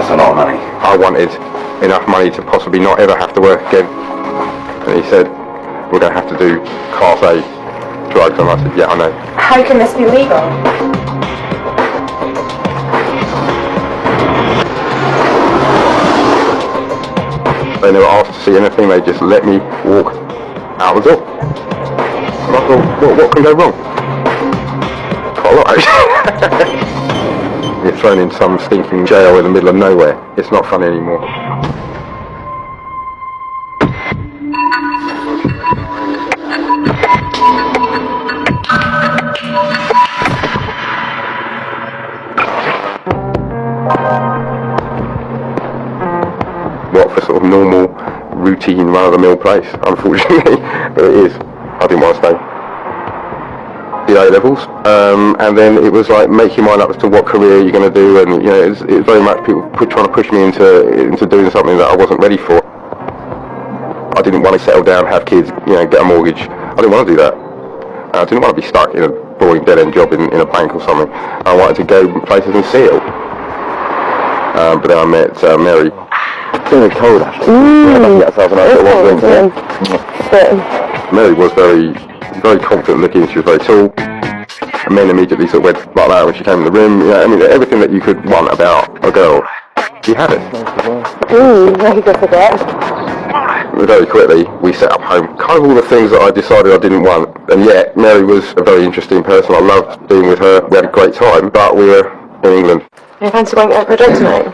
That's a lot of money. I wanted enough money to possibly not ever have to work again. And he said, we're going to have to do Class A drugs. And I said, yeah, I know. How can this be legal? They never asked to see anything, they just let me walk out the door. And I thought, what can go wrong? Quite a lot, actually. You're thrown in some stinking jail in the middle of nowhere. It's not fun anymore. What for sort of normal, routine, run-of-the-mill place, unfortunately, but it is. I didn't want to stay. The A-levels, and then it was like making mine up as to what career you're going to do, and you know, it's very much people trying to push me into doing something that I wasn't ready for. I didn't want to settle down, have kids, you know, get a mortgage. I didn't want to do that. I didn't want to be stuck in a boring dead-end job in a bank or something. I wanted to go places and see it all. But then I met Mary. It's really cold, actually. Mary was very confident looking. She was very tall. And men immediately sort of went like that when she came in the room. You know, I mean, everything that you could want about a girl, you had it. Very good for that. Very quickly, we set up home. Kind of all the things that I decided I didn't want. And yet, Mary was a very interesting person. I loved being with her. We had a great time, but we were in England. You fancy going out for a drink tonight?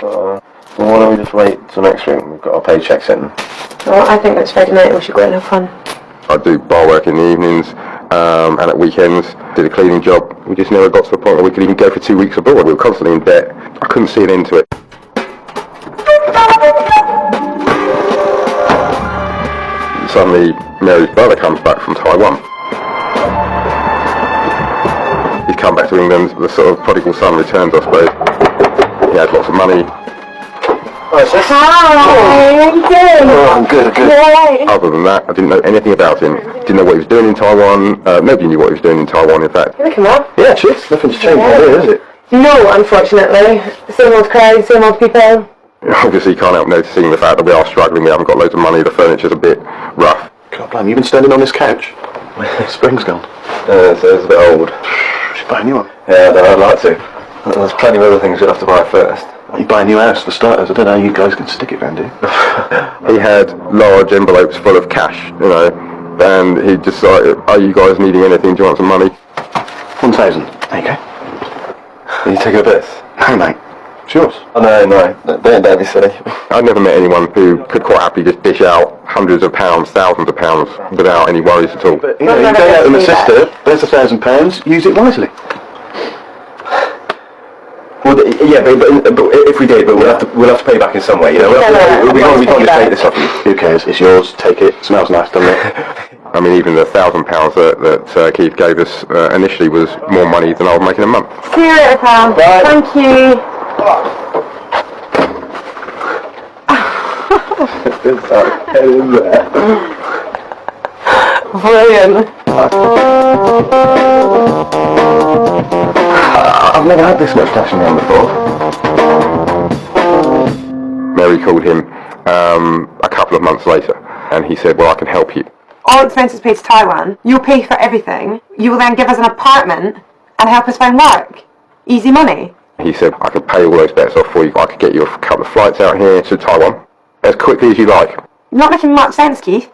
Well, why don't we just wait till next week? We've got our paychecks in. Well, I think it's Friday night and we should go out and have fun. I do bar work in the evenings and at weekends, did a cleaning job. We just never got to the point where we could even go for 2 weeks abroad. We were constantly in debt. I couldn't see an end to it. Suddenly, Mary's brother comes back from Taiwan. He's come back to England, the sort of prodigal son returns, I suppose. He had lots of money. Hi, sis. Hi, how you doing? Oh, I'm good. Right. Other than that, I didn't know anything about him. Didn't know what he was doing in Taiwan. Nobody knew what he was doing in Taiwan, in fact. You're looking well. Yeah, cheers. Nothing's changed here, is it? No, unfortunately. Same old crowd, same old people. Obviously, you can't help noticing the fact that we are struggling. We haven't got loads of money. The furniture's a bit rough. Can't blame you. You've been standing on this couch. Spring's gone. So it's a bit old. Should buy a new one. Yeah, I'd like to. There's plenty of other things you'd have to buy first. You buy a new house for starters. I don't know how you guys can stick it round here. He had large envelopes full of cash, you know, and he just like, are you guys needing anything? Do you want some money? 1,000. There you go. Are you taking a piss? No, mate. It's yours. Oh, no, don't be silly. I've never met anyone who could quite happily just dish out hundreds of pounds, thousands of pounds without any worries at all. But, you know, you go out with my sister, there's £1,000, use it wisely. Well, yeah, but if we did, but we'll have to pay back in some way, you know. We can't just take this off you. Who cares? It's yours. Take it. Smells nice, doesn't it? I mean, even the £1,000 that Keith gave us initially was more money than I was making a month. See you later, pal. Bye. Thank you. Brilliant. I've never had this much cash in hand before. Mary called him a couple of months later, and he said, well, I can help you. All expenses paid to Taiwan. You'll pay for everything. You will then give us an apartment and help us find work. Easy money. He said, I could pay all those bets off for you. I could get you a couple of flights out here to Taiwan as quickly as you like. Not making much sense, Keith.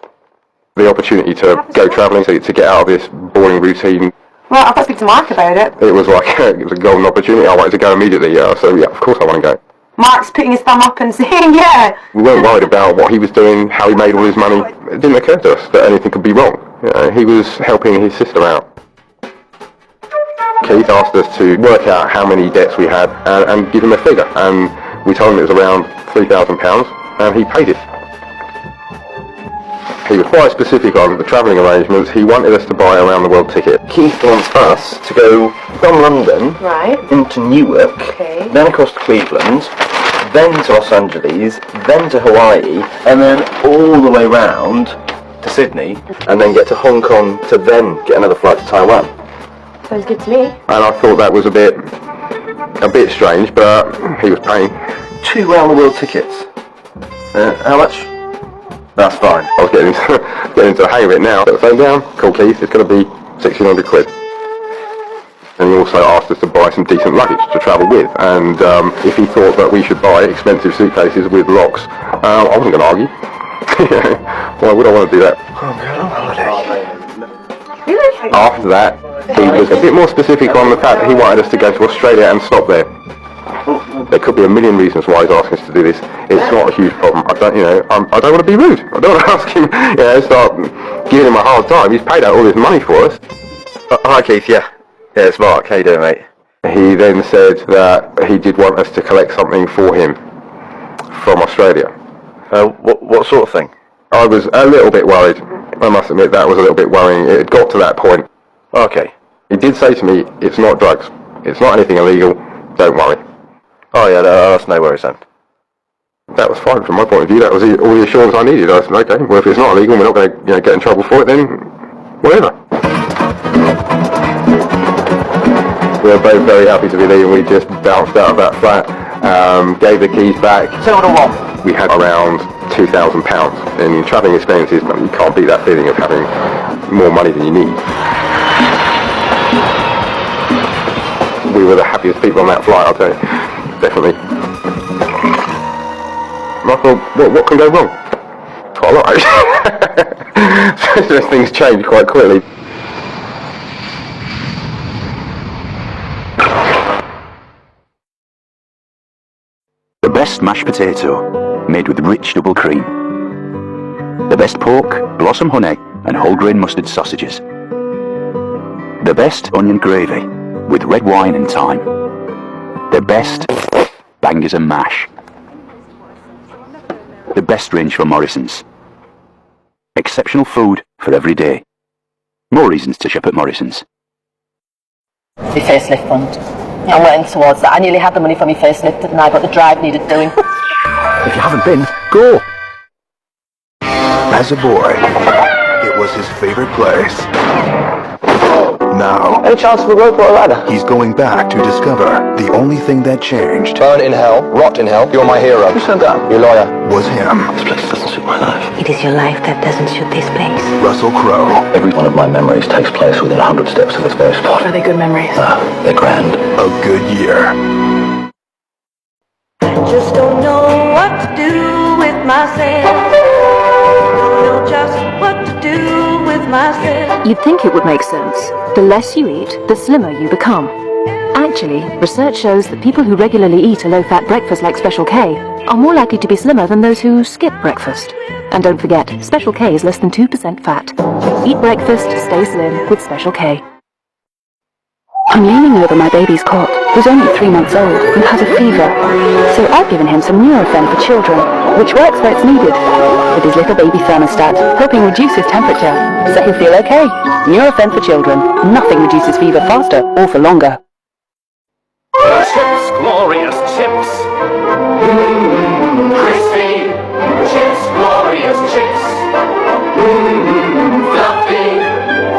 The opportunity to go travelling, to get out of this boring routine. Well, I've got to speak to Mark about it. It was like it was a golden opportunity. I wanted to go immediately, so yeah, of course I want to go. Mark's putting his thumb up and saying, yeah. We weren't worried about what he was doing, how he made all his money. It didn't occur to us that anything could be wrong. You know, he was helping his sister out. Keith asked us to work out how many debts we had and give him a figure. And we told him it was around £3,000, and he paid it. He was quite specific on the travelling arrangements. He wanted us to buy a round the world ticket. Keith wants us to go from London into Newark, then across to Cleveland, then to Los Angeles, then to Hawaii, and then all the way round to Sydney, and then get to Hong Kong to then get another flight to Taiwan. Sounds good to me. And I thought that was a bit strange, but he was paying. 2 round-the-world tickets. How much? That's fine. I was getting into the hang of it now. Put the phone down. Cool, Keith. It's going to be 1,600 quid. And he also asked us to buy some decent luggage to travel with. And if he thought that we should buy expensive suitcases with locks, I wasn't going to argue. Why would I want to do that? I'm going on holiday. Really? After that, he was a bit more specific on the fact that he wanted us to go to Australia and stop there. There could be a million reasons why he's asking us to do this. It's not a huge problem. I don't want to be rude. I don't want to ask him, start giving him a hard time. He's paid out all this money for us. Hi, Keith. Yeah, it's Mark. How you doing, mate? He then said that he did want us to collect something for him from Australia. What sort of thing? I was a little bit worried. I must admit that was a little bit worrying. It had got to that point. Okay. He did say to me, it's not drugs. It's not anything illegal. Don't worry. Oh yeah, that's no worries then. That was fine from my point of view. That was all the assurance I needed. I said, okay, well if it's not illegal and we're not going to get in trouble for it, then whatever. We were both very happy to be leaving. We just bounced out of that flat, gave the keys back. So what I want? We had around £2,000 in travelling expenses. You can't beat that feeling of having more money than you need. We were the happiest people on that flight, I'll tell you. Definitely. Michael, what can go wrong? Quite a lot, actually. Those things change quite quickly. The best mashed potato, made with rich double cream. The best pork, blossom honey, and whole grain mustard sausages. The best onion gravy, with red wine and thyme. The best bangers and mash. The best range from Morrison's. Exceptional food for every day. More reasons to shop at Morrison's. The facelift fund. I'm working towards that. I nearly had the money for my facelift, didn't I? But the drive needed doing. If you haven't been, go! As a boy, it was his favorite place. Now, Any chance of a rope or a ladder? he's going back to discover the only thing that changed Burn in hell, rot in hell, you're my hero. Who said that? Your lawyer. was him, This place doesn't suit my life. It is your life that doesn't suit this place. Russell Crowe. Every one of my memories takes place within 100 steps of this very spot. Are they good memories? They're grand. A good year. Just don't know what to do with myself. Don't know just what to do with myself. You'd think it would make sense. The less you eat, the slimmer you become. Actually, research shows that people who regularly eat a low-fat breakfast like Special K are more likely to be slimmer than those who skip breakfast. And don't forget, Special K is less than 2% fat. Eat breakfast, stay slim with Special K. I'm leaning over my baby's cot, who's only 3 months old and has a fever. So I've given him some Nurofen for children, which works where it's needed, with his little baby thermostat, helping reduce his temperature, so he'll feel okay. Nurofen for children. Nothing reduces fever faster or for longer. Chips, glorious chips. Crispy. Chips, glorious chips. Fluffy.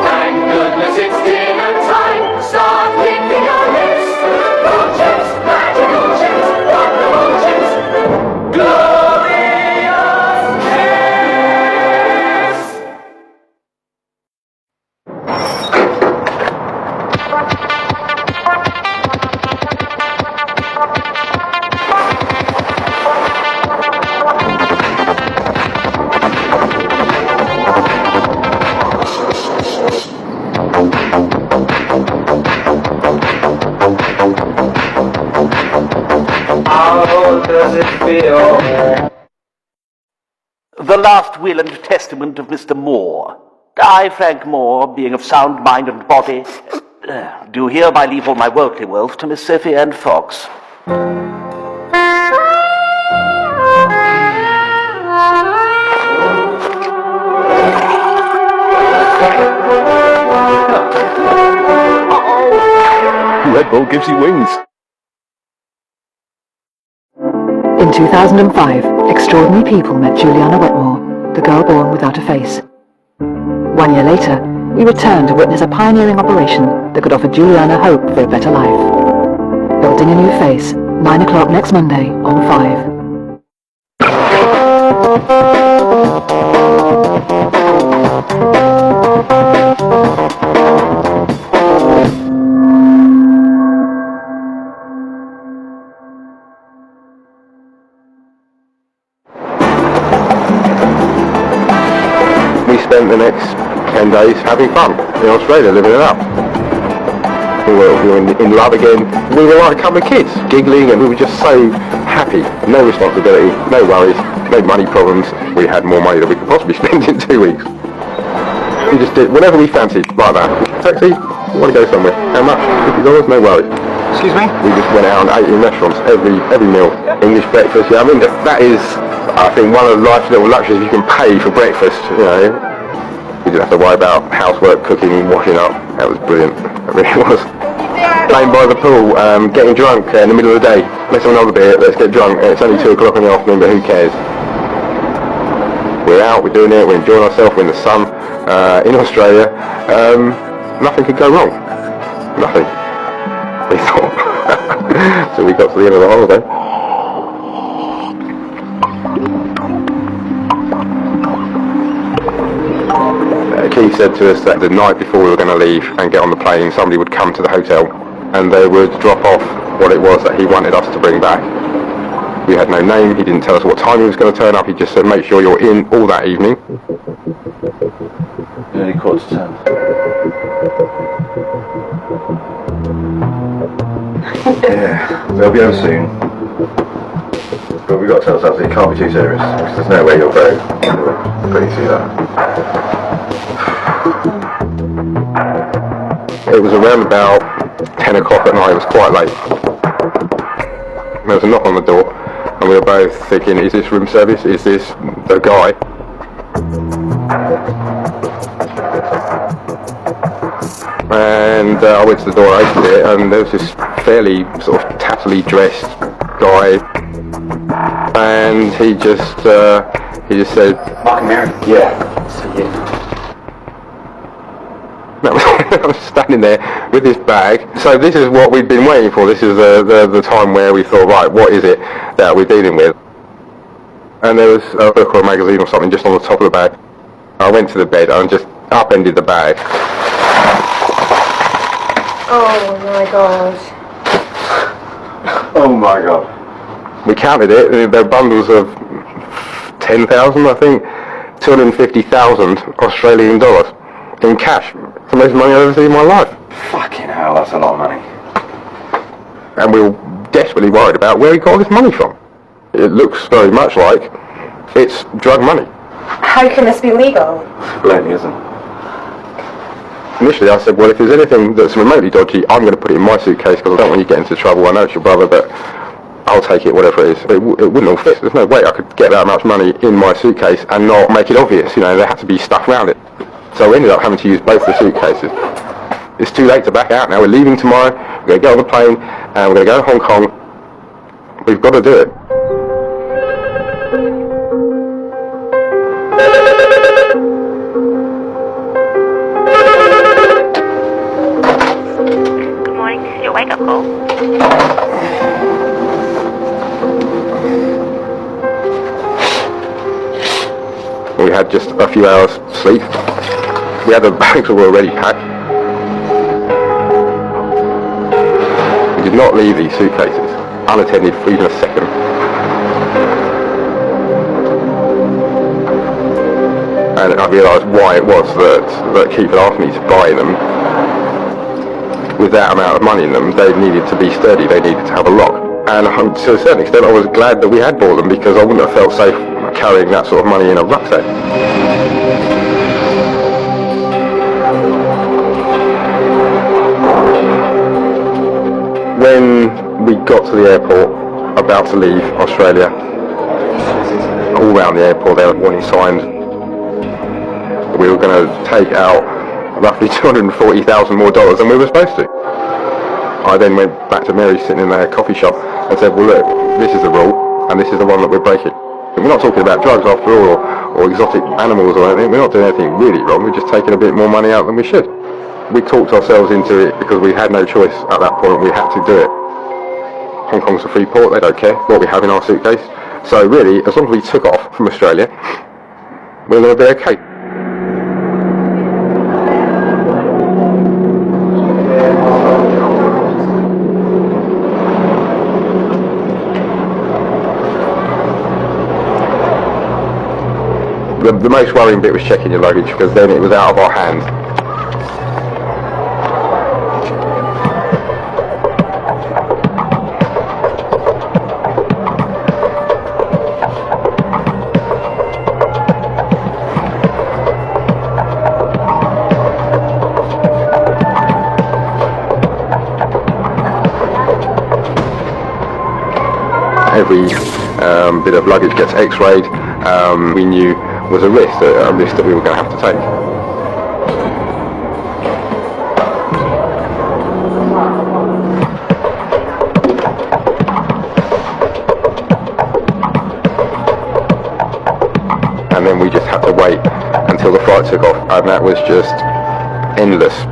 Thank goodness it's dinner time. Start licking your lips. Good chips, magical chips, wonderful chips. Glorious chips. How does it feel? The last will and testament of Mr. Moore. I, Frank Moore, being of sound mind and body, do hereby leave all my worldly wealth to Miss Sophie Ann Fox. Red Bull gives you wings. In 2005, extraordinary people met Juliana Wetmore, the girl born without a face. 1 year later, we returned to witness a pioneering operation that could offer Juliana hope for a better life. Building a new face 9 o'clock next Monday on 5. We spent the next 10 days having fun in Australia, living it up. We were in love again. We were like a couple of kids, giggling, and we were just so happy. No responsibility, no worries, no money problems. We had more money than we could possibly spend in 2 weeks. We just did whatever we fancied, like that. Taxi, we want to go somewhere. How much? $50, no worries. Excuse me? We just went out and ate in restaurants every meal. English breakfast, yeah, I mean, that is, I think, one of life's little luxuries. You can pay for breakfast, you know. We didn't have to worry about housework, cooking, washing up. That was brilliant. It really was. Playing by the pool, getting drunk in the middle of the day. Let's have another beer, let's get drunk. It's only 2 o'clock in the afternoon, but who cares? We're out, we're doing it, we're enjoying ourselves, we're in the sun, in Australia. Nothing could go wrong. Nothing. We thought. So we got to the end of the holiday. Keith said to us that the night before we were going to leave and get on the plane, somebody would come to the hotel and they would drop off what it was that he wanted us to bring back. We had no name, he didn't tell us what time he was going to turn up, he just said make sure you're in all that evening. Nearly 10:15. Yeah, they'll be home soon. But we've got to tell ourselves it can't be too serious, because there's no way you'll go. Pretty see that. It was around about 10 o'clock at night, it was quite late. There was a knock on the door and we were both thinking, is this room service? Is this the guy? And I went to the door, I opened it, and there was this fairly sort of tattily dressed guy, and he just said, Mark and Mary? Yeah. See you. I was standing there with this bag. So this is what we'd been waiting for. This is the time where we thought, right, what is it that we're dealing with? And there was a book or a magazine or something just on the top of the bag. I went to the bed and just upended the bag. Oh my gosh. Oh my god. We counted it, there were bundles of 10,000, I think, 250,000 Australian dollars in cash. It's the most money I've ever seen in my life. Fucking hell, that's a lot of money. And we were desperately worried about where he got all this money from. It looks very much like it's drug money. How can this be legal? Blatantly isn't. Initially I said, well, if there's anything that's remotely dodgy, I'm going to put it in my suitcase because I don't want you to get into trouble. I know it's your brother, but I'll take it, whatever it is. It wouldn't all fit. There's no way I could get that much money in my suitcase and not make it obvious. You know, there had to be stuff around it. So we ended up having to use both the suitcases. It's too late to back out now. We're leaving tomorrow. We're going to get on the plane and we're going to go to Hong Kong. We've got to do it. Good morning. This is your wake-up call. We had just a few hours sleep. We had the bags were already packed. We did not leave these suitcases unattended for even a second. And I realised why it was that Keith had asked me to buy them. With that amount of money in them, they needed to be sturdy, they needed to have a lock. And to a certain extent I was glad that we had bought them because I wouldn't have felt safe carrying that sort of money in a rucksack. When we got to the airport, about to leave Australia, all around the airport there were warning signs. We were going to take out roughly $240,000 more than we were supposed to. I then went back to Mary sitting in their coffee shop and said, well look, this is the rule and this is the one that we're breaking. We're not talking about drugs after all or exotic animals or anything. We're not doing anything really wrong, we're just taking a bit more money out than we should. We talked ourselves into it because we had no choice at that point, we had to do it. Hong Kong's a free port, they don't care what we have in our suitcase. So really, as long as we took off from Australia, we're going to be okay. The most worrying bit was checking your luggage, because then it was out of our hands. Every bit of luggage gets x-rayed. We knew was a risk that we were going to have to take. And then we just had to wait until the flight took off, and that was just endless.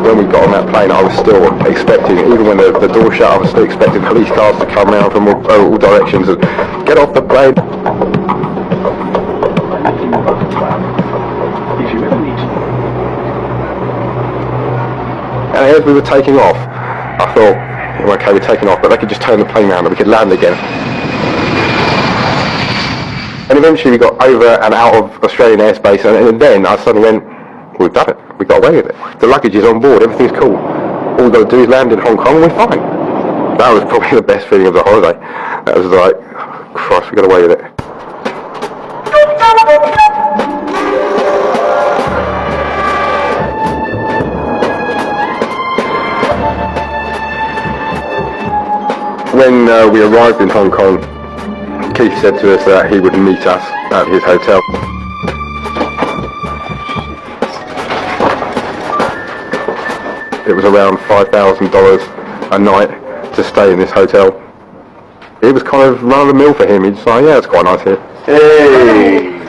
When we got on that plane, I was still expecting, even when the door shut, I was still expecting police cars to come around from all directions and get off the plane. And as we were taking off, I thought, okay, we're taking off, but they could just turn the plane around and we could land again. And eventually we got over and out of Australian airspace, and then I suddenly went, we've done it. We got away with it. The luggage is on board. Everything's cool. All we've got to do is land in Hong Kong and we're fine. That was probably the best feeling of the holiday. That was like, Christ, we got away with it. When we arrived in Hong Kong, Keith said to us that he would meet us at his hotel. It was around $5,000 a night to stay in this hotel. It was kind of run-of-the-mill for him. He'd say, yeah, it's quite nice here. Hey!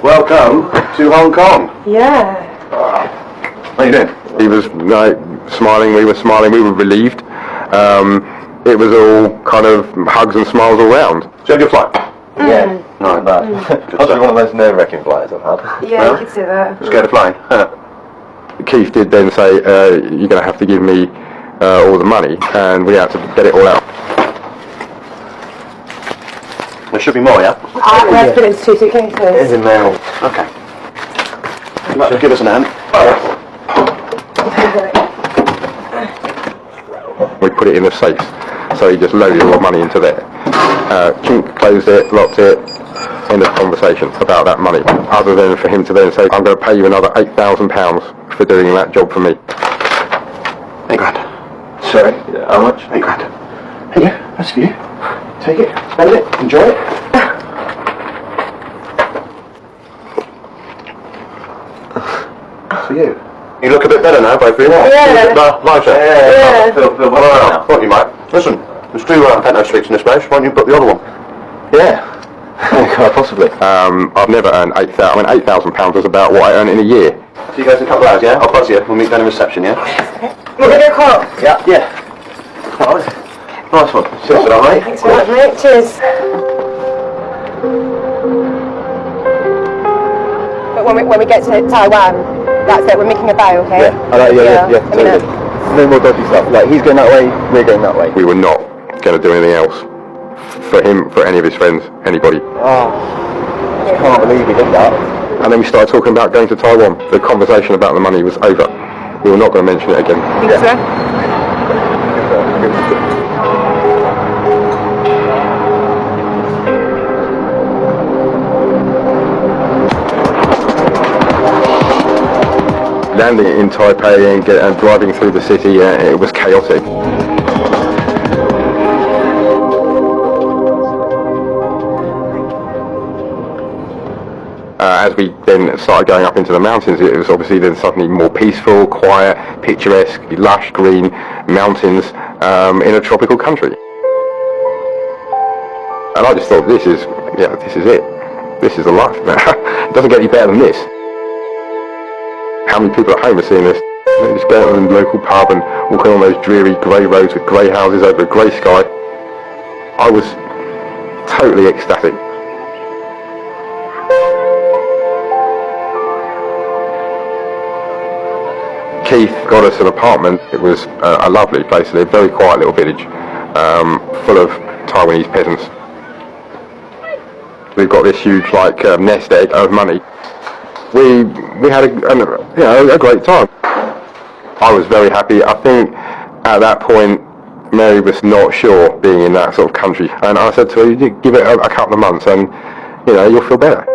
Welcome to Hong Kong. Yeah. How you doing? He was smiling, we were smiling, we were relieved. It was all kind of hugs and smiles all round. Did you have your flight? Yeah. Not bad. That's one of those nerve-wracking flights I've had. Yeah, you could see that. Scared of flying? Keith did then say, you're going to have to give me all the money, and we had to get it all out. There should be more, yeah? Let's put it into 2 suitcases. It's in there. Okay. You'd like to give us an hand? We put it in the safe, so he just loaded all the money into there. Chink closed it, locked it, end of conversation about that money, other than for him to then say, I'm going to pay you another £8,000 for doing that job for me. £8,000. Sorry, how much? £8,000. Here you go, that's for you. Take it, spend it, enjoy it. That's for you. You look a bit better now, both of you. Yeah. Lighter. Yeah. Feel well now. What you might. Listen, there's 2 penthouse suites in this place. Why don't you book the other one? Yeah. Quite possibly. I've never earned £8,000. I mean, £8,000 was about what I earn in a year. See you guys in a couple of hours, yeah? I'll buzz you. We'll meet down in reception, yeah? We'll get your call. Yeah. Yeah. Alright. Nice one. Cheers for that, mate. Thanks very much, mate. Cheers. But when we get to Taiwan, that's it. We're making a bow, okay? Yeah. Totally. No more dodgy stuff. Like, he's going that way, we're going that way. We were not going to do anything else. For him, for any of his friends, anybody. Oh, I can't believe he did that. And then we started talking about going to Taiwan. The conversation about the money was over. We were not going to mention it again. Think so? Landing in Taipei and driving through the city, it was chaotic. As we then started going up into the mountains, it was obviously then suddenly more peaceful, quiet, picturesque, lush green mountains in a tropical country. And I just thought, this is it. This is the life, man. It doesn't get any better than this. How many people at home are seeing this? They just go to the local pub and walking on those dreary grey roads with grey houses over a grey sky. I was totally ecstatic. Keith got us an apartment. It was a lovely place to live, very quiet little village, full of Taiwanese peasants. We've got this huge nest egg of money. We had a great time. I was very happy. I think at that point Mary was not sure being in that sort of country, and I said to her, "You give it a couple of months and you'll feel better."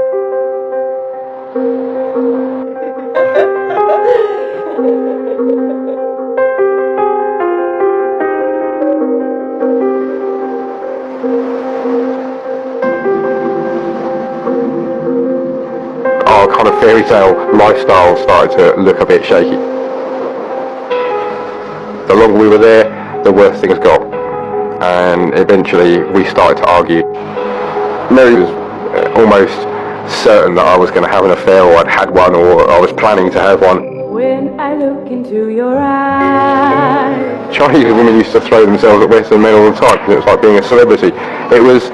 Our kind of fairy tale lifestyle started to look a bit shaky. The longer we were there, the worse things got, and eventually we started to argue. Mary was almost certain that I was going to have an affair, or I'd had one, or I was planning to have one. When I look into your eyes. Chinese women used to throw themselves at Western men all the time. It was like being a celebrity. It was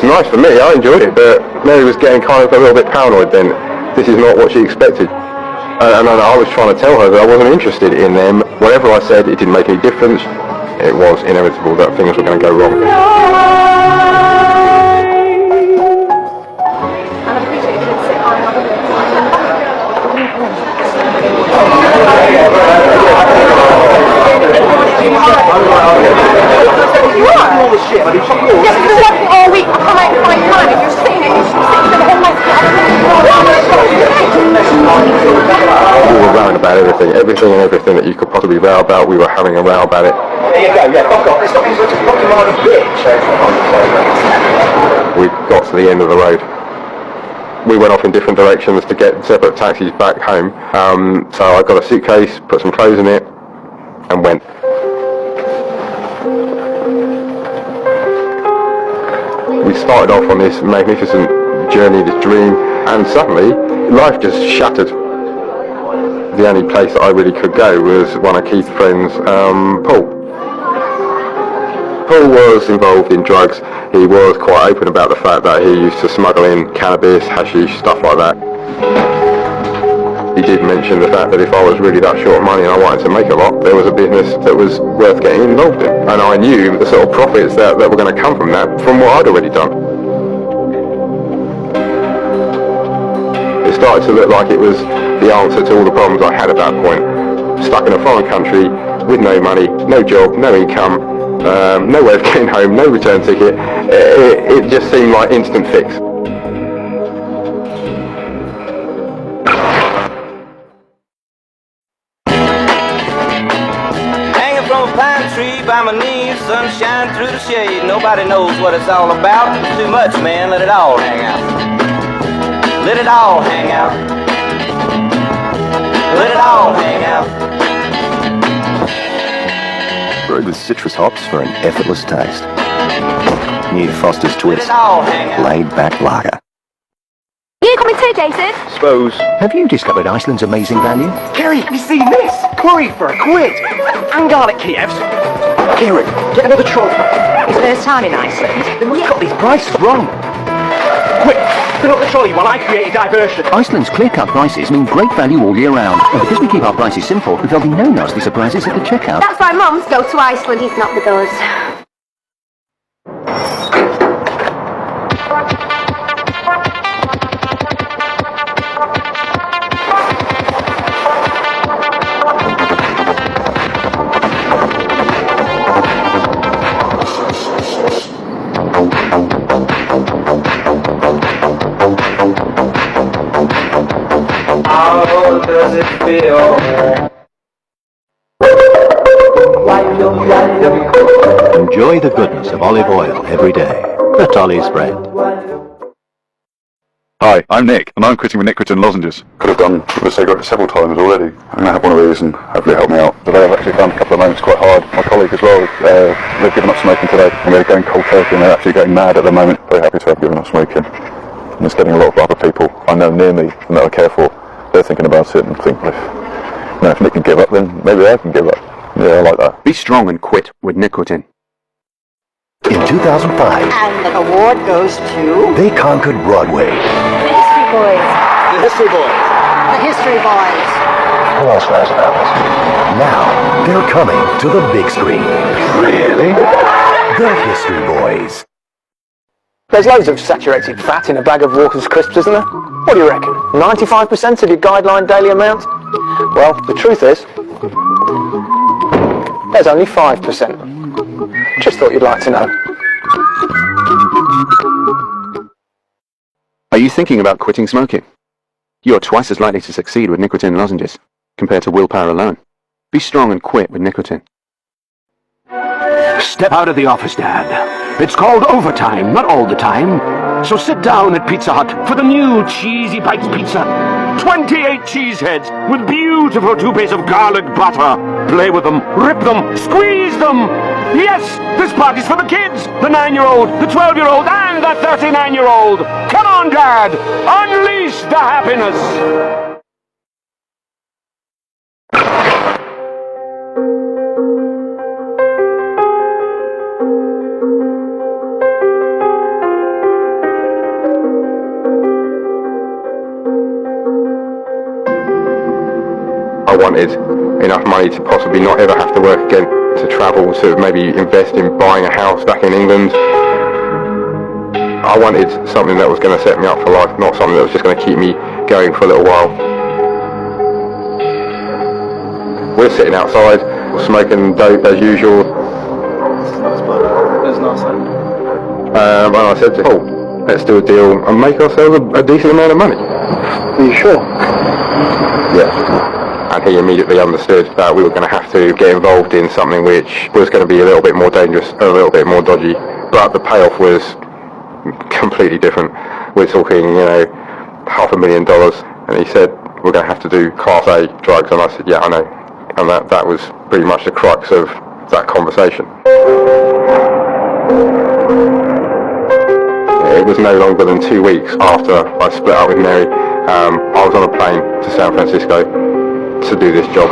nice for me, I enjoyed it, but Mary was getting kind of a little bit paranoid then. This is not what she expected. And I was trying to tell her that I wasn't interested in them. Whatever I said, it didn't make any difference. It was inevitable that things were going to go wrong. Yes, because I've been all week. I can't find time. If you're sitting there, you should sit there the whole night. We were rowing about everything that you could possibly row about. We were having a row about it. There you go, yeah, fuck off. Stop being such a fucking lying bitch. We got to the end of the road. We went off in different directions to get separate taxis back home. So I got a suitcase, put some clothes in it, and went. We started off on this magnificent journey, this dream, and suddenly life just shattered. The only place that I really could go was one of Keith's friends, Paul. Paul was involved in drugs. He was quite open about the fact that he used to smuggle in cannabis, hashish, stuff like that. He did mention the fact that if I was really that short of money and I wanted to make a lot, there was a business that was worth getting involved in. And I knew the sort of profits that were going to come from that, from what I'd already done. It started to look like it was the answer to all the problems I had at that point. Stuck in a foreign country, with no money, no job, no income, no way of getting home, no return ticket. It just seemed like instant fix. By my knees, sunshine through the shade. Nobody knows what it's all about. It's too much, man. Let it all hang out. Let it all hang out. Let it all hang out. Brewed with citrus hops for an effortless taste. New Foster's Twist. Let it all hang out. Laid back lager. You coming too, Jason? Suppose. Have you discovered Iceland's amazing value? Kerry, have you seen this? Curry for £1. And garlic Kievs. Kieran, get another trolley. It's first time in Iceland. They must have got these prices wrong. Quick, fill up the trolley while I create a diversion. Iceland's clear-cut prices mean great value all year round. And because we keep our prices simple, there'll be no nasty surprises at the checkout. That's why Mum's go to Iceland. He's not with us. How does it feel? Enjoy the goodness of olive oil every day. The Tolly's brand. Hi, I'm Nick, and I'm quitting with nicotine lozenges. Could have done with a cigarette several times already. I'm going to have one of these and hopefully help me out. Today I've actually found a couple of moments quite hard. My colleague as well, they've given up smoking today, and they're going cold turkey, and they're actually going mad at the moment. Very happy to have given up smoking. And it's getting a lot of other people I know near me and that I care for. They're thinking about it and think, if Nick can give up, then maybe I can give up. Yeah, I like that. Be strong and quit with nicotine. In 2005, and the award goes to... they conquered Broadway. The History Boys. The History Boys. The History Boys. Who else knows about this? Now, they're coming to the big screen. Really? The History Boys. There's loads of saturated fat in a bag of Walker's crisps, isn't there? What do you reckon? 95% of your guideline daily amount? Well, the truth is, there's only 5%. Just thought you'd like to know. Are you thinking about quitting smoking? You're twice as likely to succeed with nicotine lozenges compared to willpower alone. Be strong and quit with nicotine. Step out of the office, Dad. It's called overtime, not all the time. So sit down at Pizza Hut for the new Cheesy Bites Pizza. 28 cheeseheads with beautiful toupees of garlic butter. Play with them, rip them, squeeze them. Yes, this party's for the kids. The 9-year-old, the 12-year-old, and the 39-year-old. Come on, Dad. Unleash the happiness. I wanted enough money to possibly not ever have to work again, to travel, to maybe invest in buying a house back in England. I wanted something that was going to set me up for life, not something that was just going to keep me going for a little while. We're sitting outside, smoking dope as usual. And I said to him, let's do a deal and make ourselves a decent amount of money. Are you sure? Yeah. And he immediately understood that we were going to have to get involved in something which was going to be a little bit more dangerous, a little bit more dodgy, but the payoff was completely different. We're talking, $500,000, and he said, we're going to have to do Class A drugs, and I said, yeah, I know. And that was pretty much the crux of that conversation. It was no longer than 2 weeks after I split up with Mary. I was on a plane to San Francisco to do this job.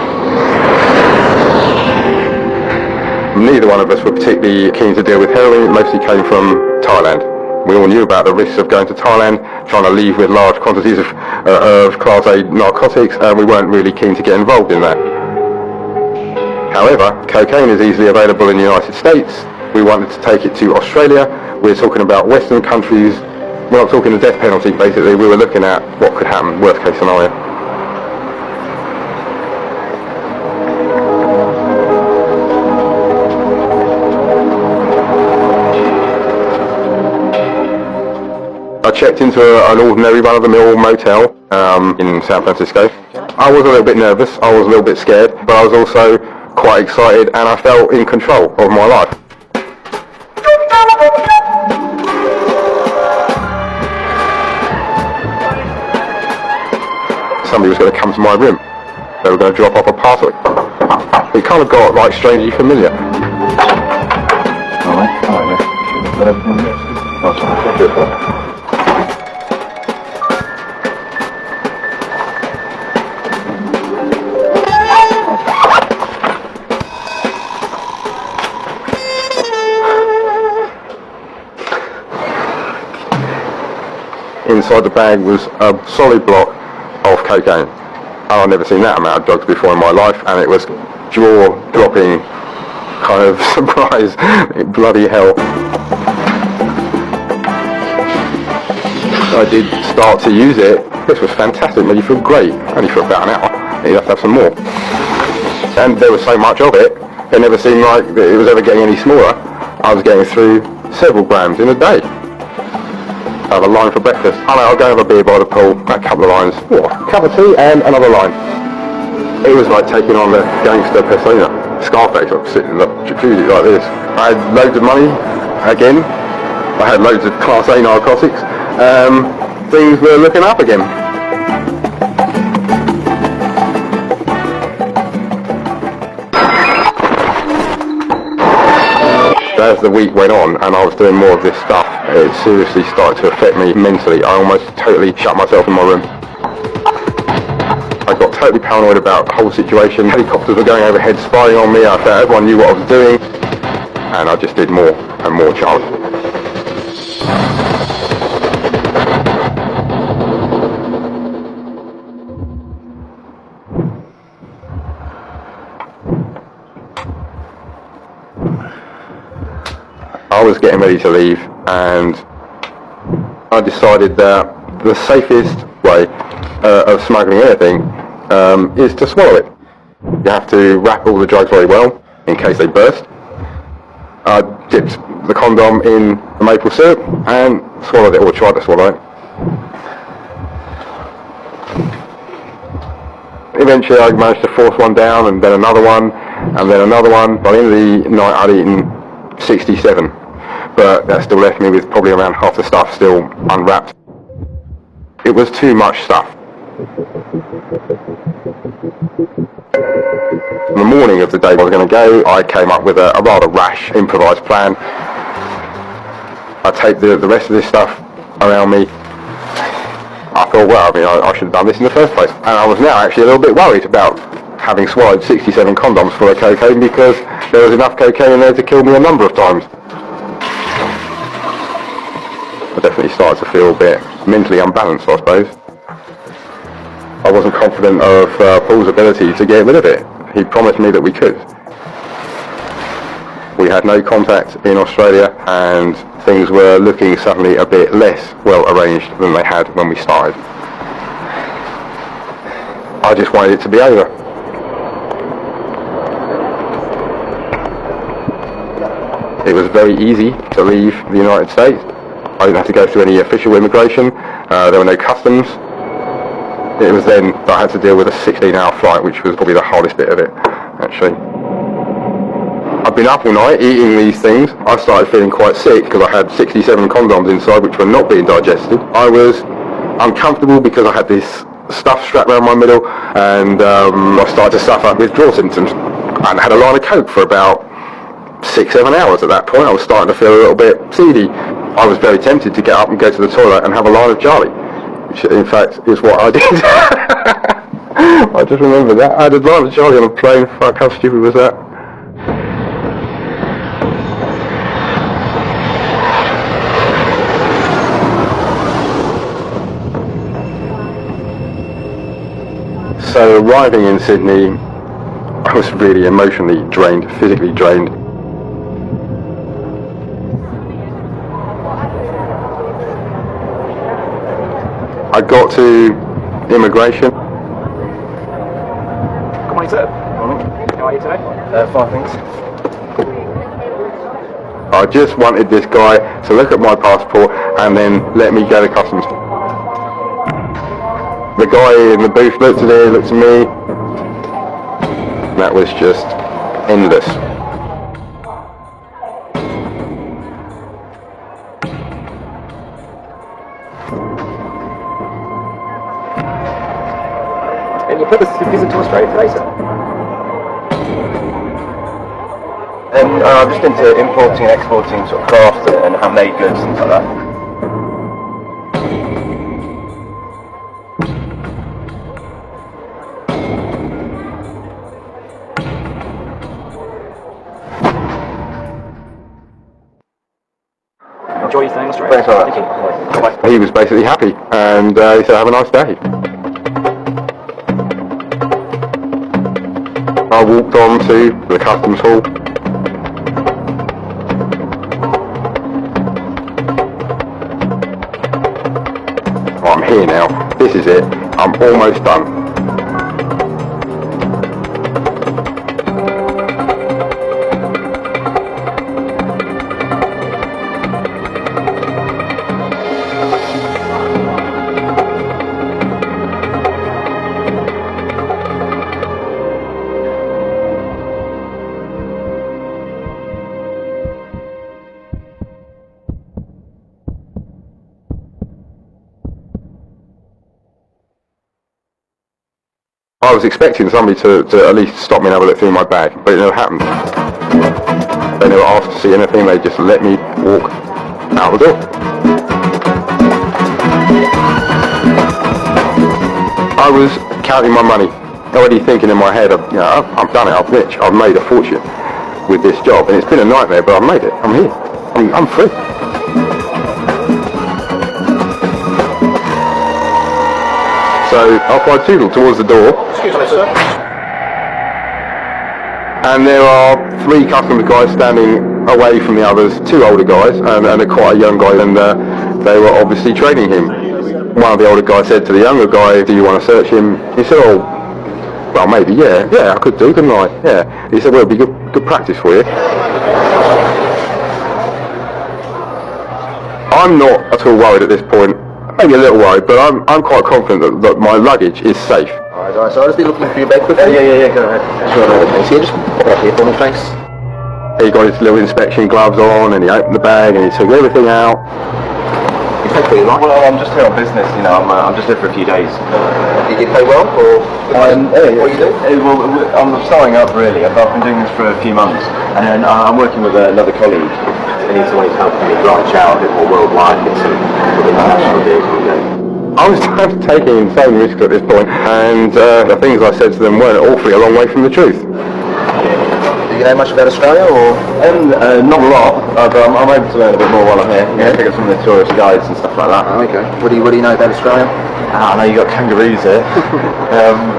Neither one of us were particularly keen to deal with heroin. It mostly came from Thailand. We all knew about the risks of going to Thailand, trying to leave with large quantities of Class A narcotics, and we weren't really keen to get involved in that. However, cocaine is easily available in the United States. We wanted to take it to Australia. We're talking about Western countries. We're not talking the death penalty, basically. We were looking at what could happen, worst case scenario. I checked into an ordinary run-of-the-mill motel in San Francisco. I was a little bit nervous, I was a little bit scared, but I was also quite excited and I felt in control of my life. Somebody was going to come to my room. They were going to drop off a parcel. It kind of got like strangely familiar. Inside the bag was a solid block of cocaine. I'd never seen that amount of drugs before in my life, and it was jaw-dropping kind of surprise. Bloody hell. I did start to use it. This was fantastic, made you feel great. Only for about an hour. You have to have some more. And there was so much of it, it never seemed like it was ever getting any smaller. I was getting through several grams in a day. I have a line for breakfast. I'll go have a beer by the pool, a couple of lines, a cup of tea and another line. It was like taking on the gangster persona. Scarface, I was sitting in the jacuzzi like this. I had loads of money, again. I had loads of Class A narcotics. things were looking up again. As the week went on and I was doing more of this stuff, it seriously started to affect me mentally. I almost totally shut myself in my room. I got totally paranoid about the whole situation. Helicopters were going overhead spying on me. I felt everyone knew what I was doing. And I just did more and more charge. I was getting ready to leave and I decided that the safest way of smuggling anything is to swallow it. You have to wrap all the drugs very well in case they burst. I dipped the condom in the maple syrup and swallowed it, or tried to swallow it. Eventually I managed to force one down and then another one and then another one. By the end of the night I'd eaten 67, but that still left me with probably around half the stuff still unwrapped. It was too much stuff. On the morning of the day I was going to go, I came up with a rather rash improvised plan. I taped the rest of this stuff around me. I thought, well, I mean, I should have done this in the first place. And I was now actually a little bit worried about having swallowed 67 condoms full of cocaine, because there was enough cocaine in there to kill me a number of times. I definitely started to feel a bit mentally unbalanced, I suppose. I wasn't confident of Paul's ability to get rid of it. He promised me that we could. We had no contact in Australia and things were looking suddenly a bit less well arranged than they had when we started. I just wanted it to be over. It was very easy to leave the United States. I didn't have to go through any official immigration. There were no customs. It was then that I had to deal with a 16-hour flight, which was probably the hardest bit of it, actually. I've been up all night eating these things. I started feeling quite sick because I had 67 condoms inside which were not being digested. I was uncomfortable because I had this stuff strapped around my middle, and I started to suffer withdrawal symptoms. And I had a line of coke for about 6-7 hours at that point. I was starting to feel a little bit seedy. I was very tempted to get up and go to the toilet and have a line of Charlie, which in fact is what I did. I just remember that. I had a line of Charlie on a plane. Fuck, how stupid was that? So arriving in Sydney, I was really emotionally drained, physically drained. I got to immigration. Good morning, sir. Morning. How are you today? Fine, thanks. I just wanted this guy to look at my passport and then let me go to customs. The guy in the booth looked at it, looked at me. That was just endless. And you put this visit to Australia today, sir? I'm just into importing and exporting sort of craft and handmade goods, things like that. Enjoy your stay in Australia. Thanks a lot. Thank you. He was basically happy, and he said, have a nice day. I walked on to the customs hall. I'm here now. This is it. I'm almost done. I was expecting somebody to at least stop me and have a look through my bag, but it never happened. They never asked to see anything, they just let me walk out the door. I was counting my money, already thinking in my head, I've done it, I'm rich, I've made a fortune with this job, and it's been a nightmare, but I've made it, I'm here, I'm free. So off I toodle towards the door. Excuse me, sir. And there are 3 customs guys standing away from the others, 2 older guys and quite a young guy, and they were obviously training him. One of the older guys said to the younger guy, do you want to search him? He said, oh, well maybe, yeah, I could do, couldn't I? Yeah. He said, well, it'd be good practice for you. I'm not at all worried at this point. Maybe a little worried, but I'm quite confident that my luggage is safe. Alright, guys, so I'll just be looking for your bag quickly. Yeah, go ahead. Sure, thanks. Here, just pop up here for me, thanks. He got his little inspection gloves on, and he opened the bag, and he took everything out. You pay pretty right? Well, I'm just here on business, you know, I'm just here for a few days. You get paid well, or what do you do? Well, I'm starting up really. I've been doing this for a few months, and then I'm working with another colleague. I need someone who's helping me branch out a bit more worldwide, get some international deals on the go. I was taking insane risks at this point, and the things I said to them weren't awfully a long way from the truth. Do you know much about Australia, or? Not a lot, but I'm able to learn a bit more while I'm here. Yeah, pick up some of the tourist guides and stuff like that. Oh, okay. What do you know about Australia? I know you got kangaroos here.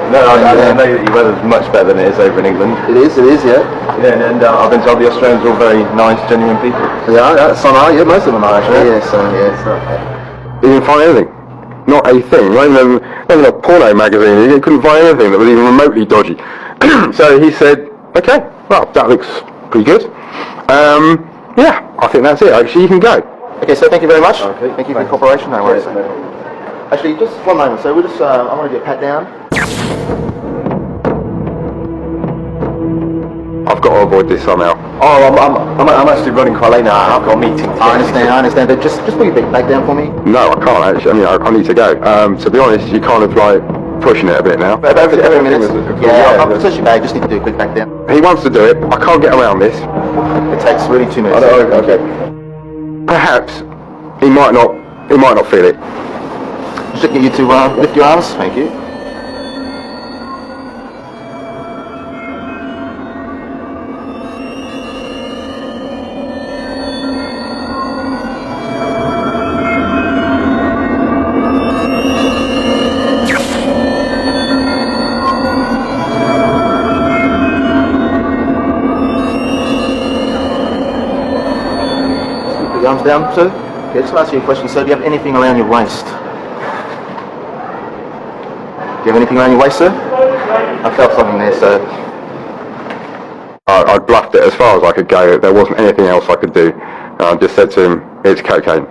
No, I know that your weather's much better than it is over in England. It is, yeah. Yeah, and I've been told the Australians are all very nice, genuine people. Yeah, some are, yeah, most of them are actually. Yeah, so, yeah. You didn't find anything. Not a thing. Not even a porno magazine. You couldn't find anything that was even remotely dodgy. So he said, okay, well, that looks pretty good. Yeah, I think that's it. Actually, you can go. Okay, so thank you very much. Okay. Thank you for your cooperation. No worries. Actually, just one moment. So we'll just, I want to get pat down. I've got to avoid this somehow. Oh, I'm actually running quite late now. I've got a meeting. I understand. But just put your bag down for me. No, I can't actually. I need to go. To be honest, you're kind of like pushing it a bit now. Every minute. Yeah, I'll touch your bag. Just need to do a quick back down. He wants to do it. I can't get around this. It takes really 2 minutes. Okay. Perhaps he might not feel it. Just get you to lift your arms. Thank you. Put your arms down, sir. Okay, just ask you a question, sir. Do you have anything around your waist? Do you have anything around your waist, sir? I felt something there, sir. I bluffed it as far as I could go. There wasn't anything else I could do. I just said to him, it's cocaine.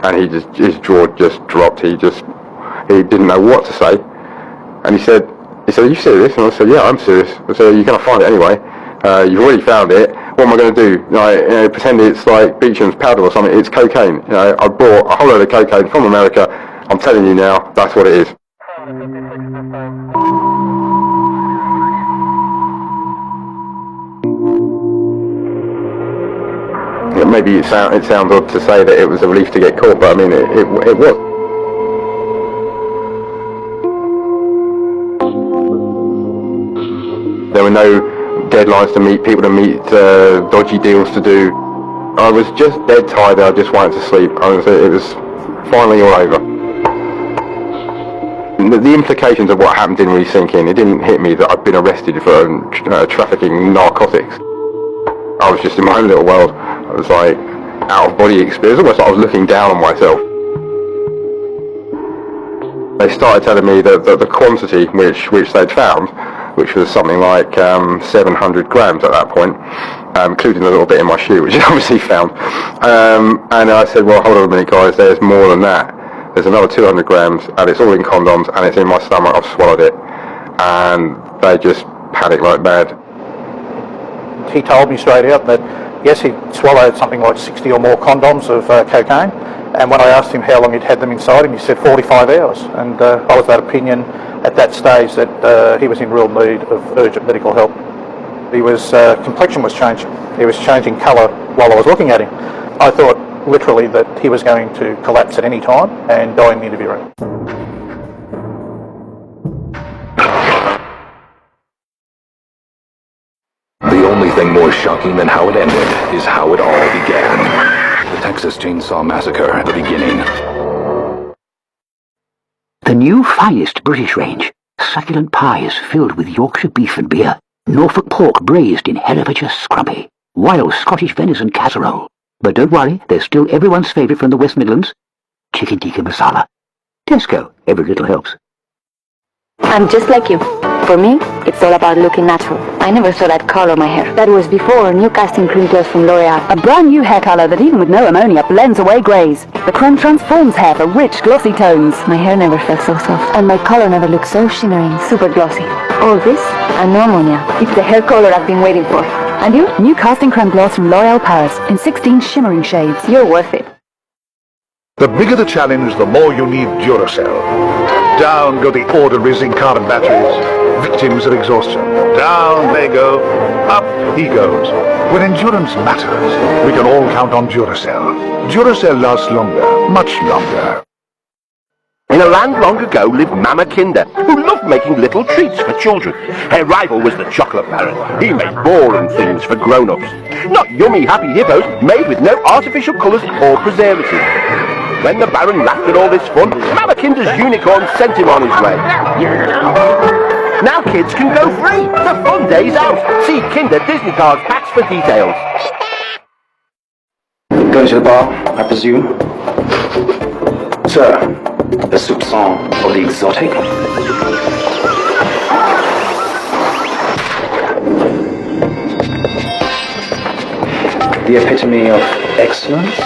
And his jaw just dropped. He didn't know what to say. And he said, are you serious? And I said, yeah, I'm serious. I said, you're going to find it anyway. You've already found it. What am I going to do? Pretend it's like Beecham's powder or something. It's cocaine. I bought a whole load of cocaine from America. I'm telling you now, that's what it is. Maybe it sounds odd to say that it was a relief to get caught, but I mean, it was. There were no deadlines to meet, people to meet, dodgy deals to do. I was just dead tired. I just wanted to sleep. It was finally all over. The implications of what happened didn't really sink in. It didn't hit me that I'd been arrested for trafficking narcotics. I was just in my own little world. I was like out of body experience, almost like I was looking down on myself. They started telling me that the quantity which they'd found, which was something like 700 grams at that point, including a little bit in my shoe, which I obviously found. And I said, well, hold on a minute, guys, there's more than that. There's another 200 grams, and it's all in condoms, and it's in my stomach. I've swallowed it. And they just panicked like mad. He told me straight out that Yes, he swallowed something like 60 or more condoms of cocaine, and when I asked him how long he'd had them inside him, he said 45 hours, and I was that opinion at that stage that he was in real need of urgent medical help. His complexion was changing. He was changing colour while I was looking at him. I thought literally that he was going to collapse at any time and die in the interview room. The only thing more shocking than how it ended is how it all began. The Texas Chainsaw Massacre, the beginning. The new finest British range. Succulent pies filled with Yorkshire beef and beer. Norfolk pork braised in Herefordshire scrumpy. Wild Scottish venison casserole. But don't worry, there's still everyone's favourite from the West Midlands. Chicken tikka masala. Tesco, every little helps. I'm just like you. For me, it's all about looking natural. I never saw that color my hair. That was before new casting cream gloss from L'Oreal. A brand new hair color that even with no ammonia blends away greys. The creme transforms hair for rich, glossy tones. My hair never felt so soft. And my color never looked so shimmering, super glossy. All this, and no ammonia. It's the hair color I've been waiting for. And you? New casting creme gloss from L'Oreal Paris in 16 shimmering shades. You're worth it. The bigger the challenge, the more you need Duracell. Down go the ordinary zinc carbon batteries, victims of exhaustion. Down they go, up he goes. When endurance matters, we can all count on Duracell. Duracell lasts longer, much longer. In a land long ago lived Mama Kinder, who loved making little treats for children. Her rival was the chocolate baron. He made boring things for grown-ups. Not yummy happy hippos made with no artificial colours or preservatives. When the baron laughed at all this fun, Mama Kinder's unicorn sent him on his way. Now kids can go free. The fun day's out. See Kinder Disney Card packs for details. Going to the bar, I presume? Sir, a soupçon of the exotic? The epitome of excellence?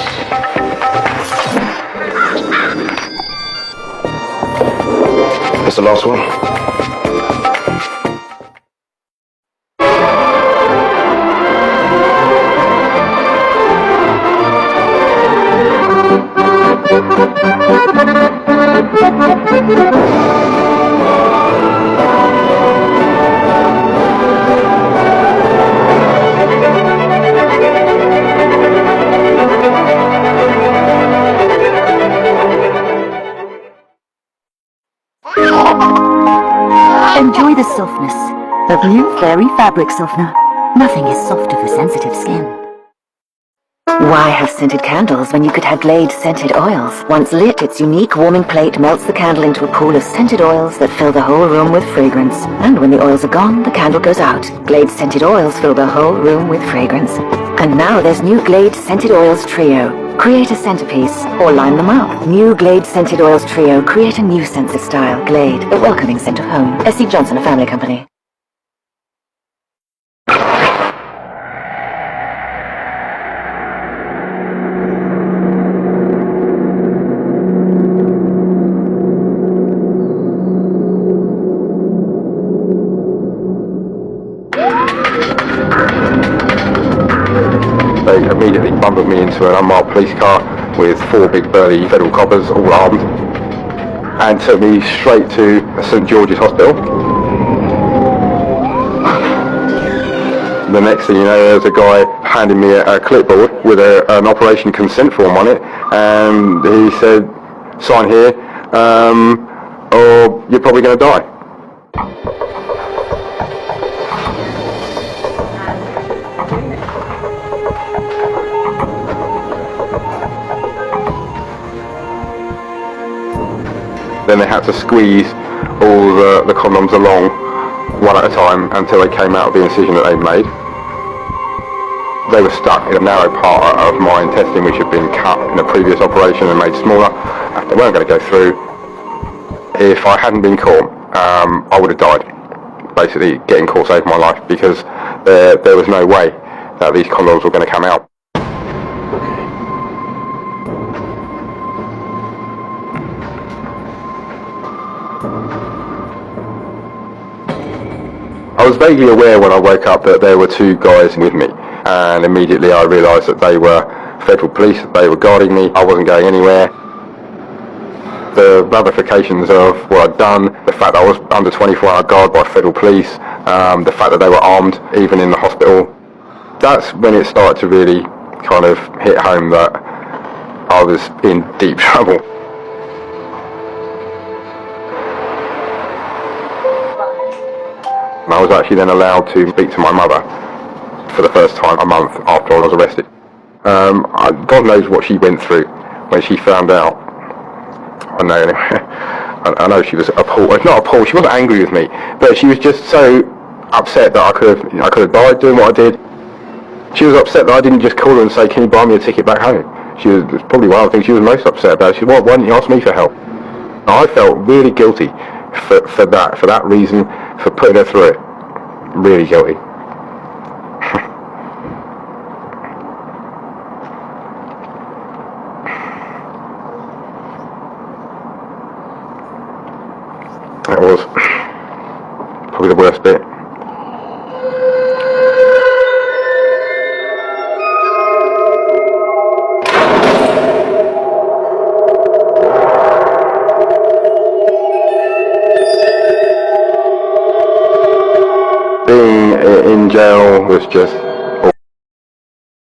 That's the last one. Enjoy the softness of new Fairy Fabric Softener. Nothing is softer for sensitive skin. Why have scented candles when you could have Glade scented oils? Once lit, its unique warming plate melts the candle into a pool of scented oils that fill the whole room with fragrance. And when the oils are gone, the candle goes out. Glade scented oils fill the whole room with fragrance. And now there's new Glade Scented Oils Trio. Create a centerpiece or line them up. New Glade Scented Oils Trio. Create a new sense of style. Glade, the welcoming scent of home. S.C. Johnson, a family company. They immediately bundled me into an unmarked police car with 4 big burly federal coppers, all armed, and took me straight to St George's Hospital. The next thing you know, there's a guy handing me a clipboard with an operation consent form on it, and he said, sign here, or you're probably going to die. Then they had to squeeze all the condoms along one at a time until they came out of the incision that they'd made. They were stuck in a narrow part of my intestine which had been cut in a previous operation and made smaller. They weren't going to go through. If I hadn't been caught, I would have died. Basically, getting caught saved my life because there was no way that these condoms were going to come out. I was vaguely aware when I woke up that there were 2 guys with me, and immediately I realised that they were federal police, they were guarding me, I wasn't going anywhere. The ramifications of what I'd done, the fact that I was under 24-hour guard by federal police, the fact that they were armed even in the hospital, that's when it started to really kind of hit home that I was in deep trouble. I was actually then allowed to speak to my mother for the first time a month after I was arrested. God knows what she went through when she found out. I know anyway. I know she was appalled. Not appalled, she wasn't angry with me, but she was just so upset that I could have died doing what I did. She was upset that I didn't just call her and say, can you buy me a ticket back home? It's probably one of the things she was most upset about. She said, why didn't you ask me for help? I felt really guilty for that reason, for putting her through it. Really guilty. That was probably the worst bit. Being in jail was just